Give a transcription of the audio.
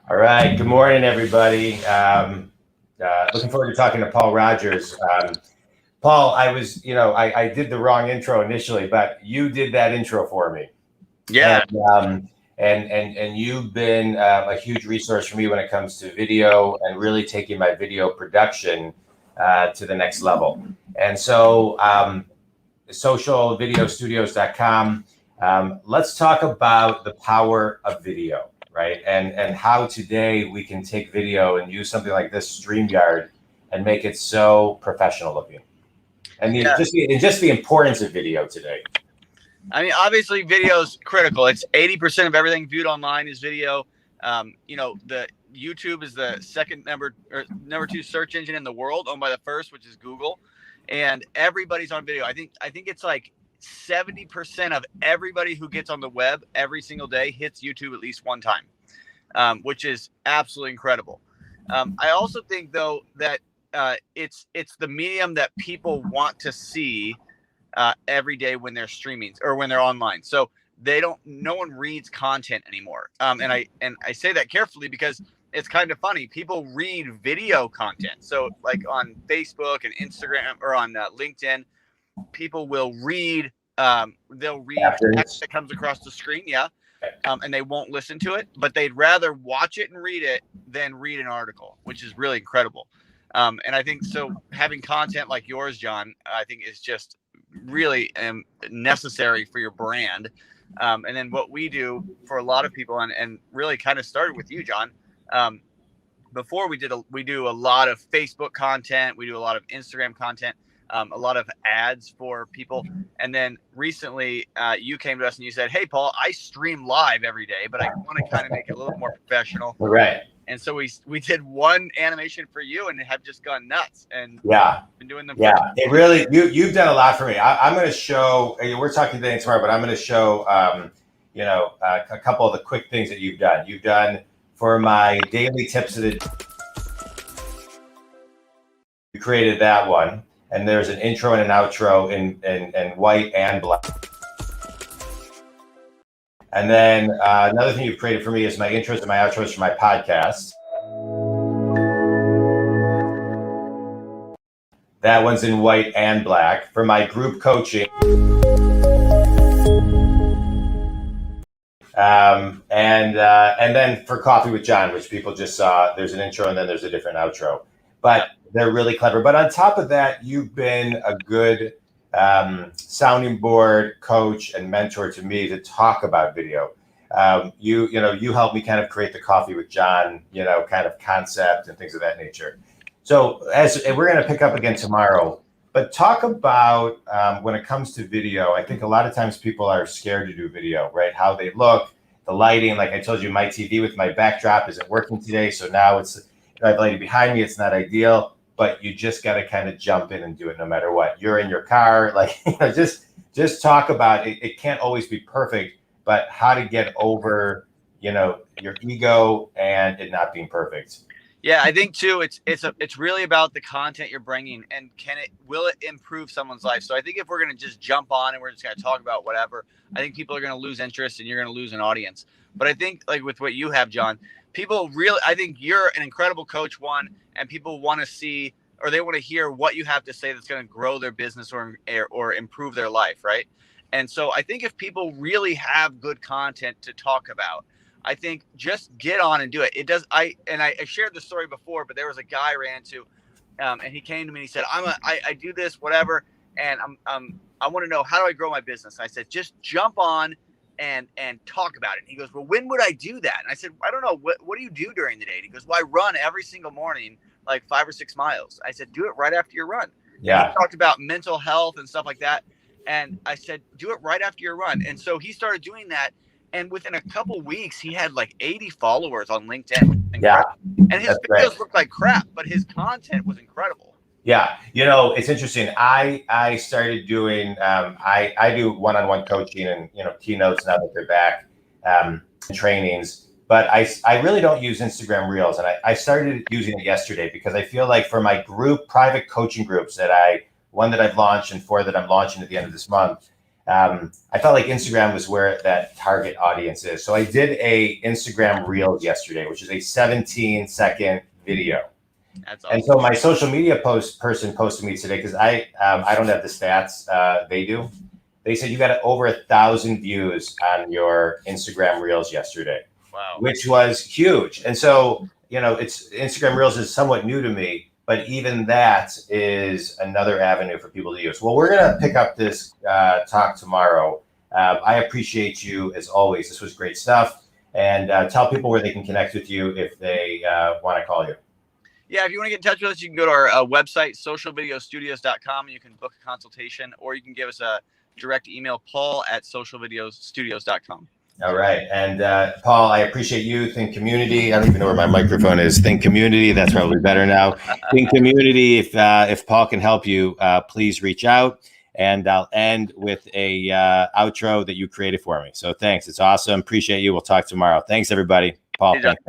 All right. Good morning, everybody. Looking forward to talking to Paul Rogers. Paul, I did the wrong intro initially, but you did that intro for me. Yeah. And you've been a huge resource for me when it comes to video and really taking my video production to the next level. And so, socialvideostudios.com. Let's talk about the power of video, right? And how today we can take video and use something like this StreamYard and make it so professional looking. And just the importance of video today. I mean, obviously, video is critical. It's 80% of everything viewed online is video. The YouTube is the second number 2 search engine in the world, owned by the first, which is Google. And everybody's on video. I think it's like 70% of everybody who gets on the web every single day hits YouTube at least one time, which is absolutely incredible. I also think, though, that it's the medium that people want to see every day when they're streaming or when they're online. So no one reads content anymore. And I say that carefully because it's kind of funny. People read video content. So like on Facebook and Instagram or on LinkedIn, people will read, they'll read text that comes across the screen. Yeah. And they won't listen to it, but they'd rather watch it and read it than read an article, which is really incredible. And I think so having content like yours, John, I think is just really necessary for your brand. And then what we do for a lot of people and really kind of started with you, John. Before we do a lot of Facebook content, we do a lot of Instagram content, a lot of ads for people. And then recently you came to us and you said, "Hey, Paul, I stream live every day, but I want to kind of make it a little more professional." Right. And so we did one animation for you and have just gone nuts. And been doing them. Yeah, it really you've done a lot for me. I'm going to show. We're talking today and tomorrow, but I'm going to show a couple of the quick things that you've done. You've done for my daily tips of the. You created that one, and there's an intro and an outro in white and black. And then another thing you've created for me is my intros and my outros for my podcast. That one's in white and black. For my group coaching. And then for Coffee with John, which people just saw, there's an intro and then there's a different outro. But they're really clever. But on top of that, you've been a good sounding board coach and mentor to me to talk about video. You helped me kind of create the Coffee with John, kind of concept and things of that nature. So and we're going to pick up again tomorrow, but talk about when it comes to video. I think a lot of times people are scared to do video, right? How they look, the lighting. Like I told you, my TV with my backdrop isn't working today. So now I have lighting behind me. It's not ideal. But you just got to kind of jump in and do it no matter what. You're in your car, just talk about it. It can't always be perfect, but how to get over, your ego and it not being perfect. Yeah, I think too, it's really about the content you're bringing and will it improve someone's life? So I think if we're going to just jump on and we're just going to talk about whatever, I think people are going to lose interest and you're going to lose an audience. But I think like with what you have, John, I think you're an incredible coach, one, and people want to see, or they want to hear what you have to say that's going to grow their business or improve their life. Right. And so I think if people really have good content to talk about, I think just get on and do it. I shared the story before, but there was a guy I ran to, and he came to me and he said, I do this, whatever. And I want to know, how do I grow my business? And I said, just jump on and talk about it. And he goes, well, when would I do that? And I said, I don't know. What do you do during the day? And he goes, well, I run every single morning, like 5 or 6 miles. I said, do it right after your run. Yeah. And he talked about mental health and stuff like that. And I said, do it right after your run. And so he started doing that. And within a couple weeks, he had like 80 followers on LinkedIn. Yeah. And his videos looked like crap, but his content was incredible. Yeah. It's interesting. I started doing, I do one-on-one coaching and, keynotes now that they're back, trainings, but I really don't use Instagram Reels. And I started using it yesterday because I feel like for my group, private coaching groups one that I've launched and 4 that I'm launching at the end of this month, I felt like Instagram was where that target audience is. So I did a Instagram Reels yesterday, which is a 17-second video. That's awesome. And so my social media person posted me today because I don't have the stats. They do. They said you got over 1,000 views on your Instagram Reels yesterday. Wow. Which was huge. And so, it's Instagram Reels is somewhat new to me, but even that is another avenue for people to use. Well, we're going to pick up this talk tomorrow. I appreciate you as always. This was great stuff. And tell people where they can connect with you if they want to call you. Yeah, if you want to get in touch with us, you can go to our website, socialvideostudios.com, and you can book a consultation, or you can give us a direct email, paul@socialvideostudios.com. All right. And Paul, I appreciate you. Think Community. I don't even know where my microphone is. Think Community. That's probably better now. Think Community. If Paul can help you, please reach out. And I'll end with a outro that you created for me. So thanks. It's awesome. Appreciate you. We'll talk tomorrow. Thanks, everybody. Paul, thanks.